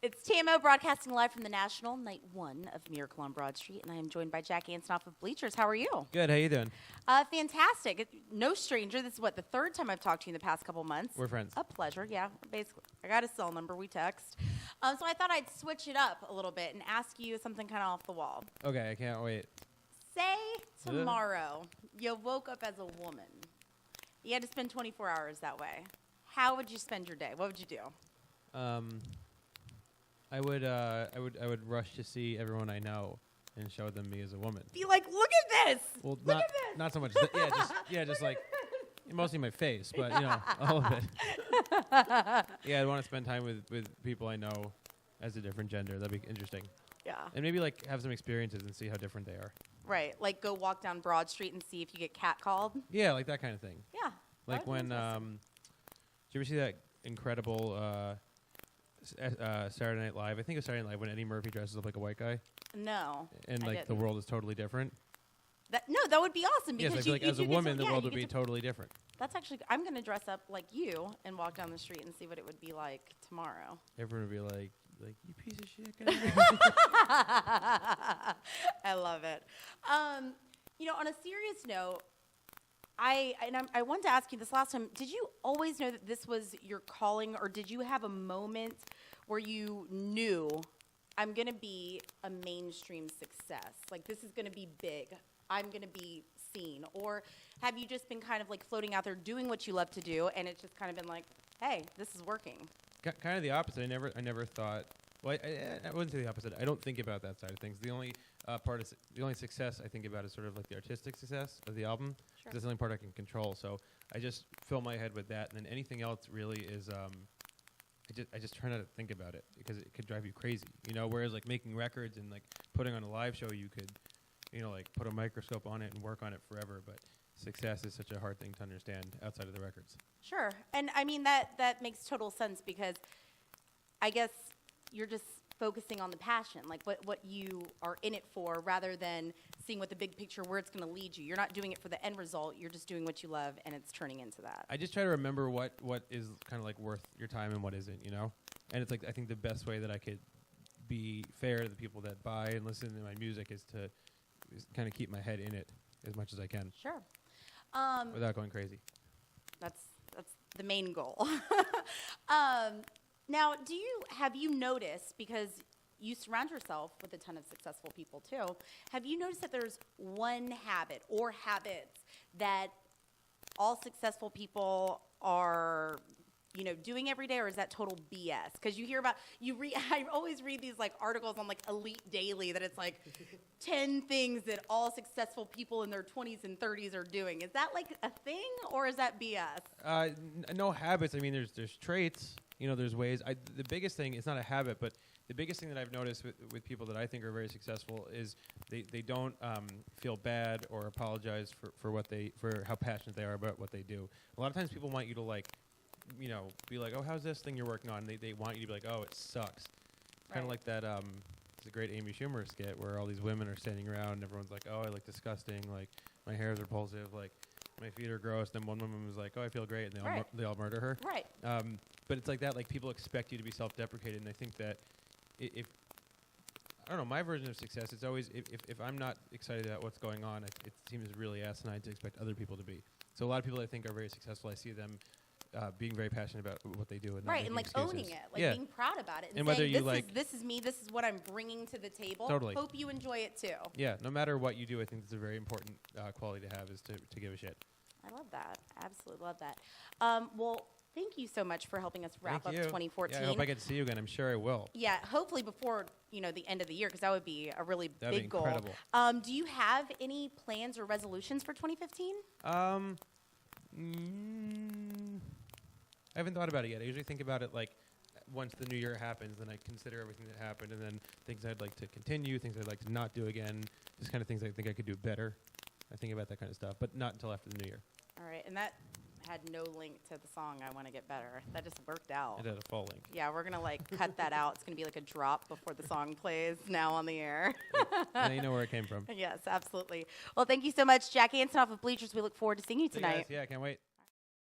It's Tamo broadcasting live from the National, night one of Miracle on Broad Street, and I am joined by Jack Antonoff of Bleachers. How are you? Good. How you doing? Fantastic. No stranger. This is the third time I've talked to you in the past couple months. We're friends. A pleasure. Yeah, basically. I got a cell number. We text. So I thought I'd switch it up a little bit and ask you something kind of off the wall. Okay, I can't wait. Say tomorrow you woke up as a woman. You had to spend 24 hours that way. How would you spend your day? What would you do? I would rush to see everyone I know and show them me as a woman. Be like, look at this. Well, look at this. not so much. Just like mostly my face, but all of it. Yeah, I'd want to spend time with people I know as a different gender. That'd be interesting. Yeah. And maybe like have some experiences and see how different they are. Right. Like go walk down Broad Street and see if you get catcalled. Yeah, like that kind of thing. Yeah. Like when did you ever see that incredible Saturday Night Live? I think it was Saturday Night Live when Eddie Murphy dresses up like a white guy. No. And like the world is totally different. That would be awesome because yes, I feel like as a woman the world would be totally different. That's actually I'm going to dress up like you and walk down the street and see what it would be like tomorrow. Everyone would be like you piece of shit. I love it. On a serious note, I wanted to ask you this last time. Did you always know that this was your calling, or did you have a moment where you knew I'm going to be a mainstream success? Like this is going to be big. I'm going to be seen. Or have you just been kind of like floating out there doing what you love to do, and it's just kind of been like, hey, this is working? Kind of the opposite. I never thought. Well, I wouldn't say the opposite. I don't think about that side of things. The only the only success I think about is sort of like the artistic success of the album. Sure. That's the only part I can control. So I just fill my head with that, and then anything else really is. I just try not to think about it because it could drive you crazy. Whereas like making records and like putting on a live show, you could, like put a microscope on it and work on it forever. But success is such a hard thing to understand outside of the records. Sure. And I mean, that makes total sense because I guess you're just focusing on the passion, like what you are in it for rather than seeing what the big picture, where it's going to lead you. You're not doing it for the end result. You're just doing what you love, and it's turning into that. I just try to remember what is kind of like worth your time and what isn't, And it's like I think the best way that I could be fair to the people that buy and listen to my music is to kind of keep my head in it as much as I can. Sure. Without going crazy. That's the main goal. Now, have you noticed, because you surround yourself with a ton of successful people too, have you noticed that there's one habit or habits that all successful people are doing every day, or is that total BS? Because you hear about, I always read these like articles on like Elite Daily that it's like 10 things that all successful people in their 20s and 30s are doing. Is that like a thing, or is that BS? No habits. I mean, there's traits. There's ways. The biggest thing, it's not a habit, but the biggest thing that I've noticed with people that I think are very successful is they don't feel bad or apologize for how passionate they are about what they do. A lot of times people want you to like, be like, oh, how's this thing you're working on? They want you to be like, oh, it sucks. Kind of like that. It's a great Amy Schumer skit where all these women are standing around and everyone's like, oh, I look disgusting. Like my hair is repulsive. Like my feet are gross. Then one woman was like, oh, I feel great, and they all murder her. Right. But it's like that. Like people expect you to be self-deprecated, and I think that if I don't know, my version of success, it's always if I'm not excited about what's going on, it seems really asinine to expect other people to be. So a lot of people I think are very successful. I see them being very passionate about what they do, and right, and like excuses. owning it, like being proud about it, and whether saying, you this is me, this is what I'm bringing to the table. Totally. Hope you enjoy it too. Yeah, no matter what you do, I think it's a very important quality to have is to give a shit. I love that. Absolutely love that. Well, thank you so much for helping us wrap up 2014. Yeah, I hope I get to see you again. I'm sure I will. Yeah, hopefully before the end of the year, because that would be a really big goal. Incredible. Do you have any plans or resolutions for 2015? I haven't thought about it yet. I usually think about it like once the new year happens, then I consider everything that happened, and then things I'd like to continue, things I'd like to not do again, just kind of things I think I could do better. I think about that kind of stuff, but not until after the new year. All right, and that had no link to the song I Want to Get Better. That just worked out. It had a full link. Yeah, we're going to like cut that out. It's going to be like a drop before the song plays now on the air. Now you know where it came from. Yes, absolutely. Well, thank you so much, Jack Antonoff of Bleachers. We look forward to seeing you tonight. Yeah, I can't wait.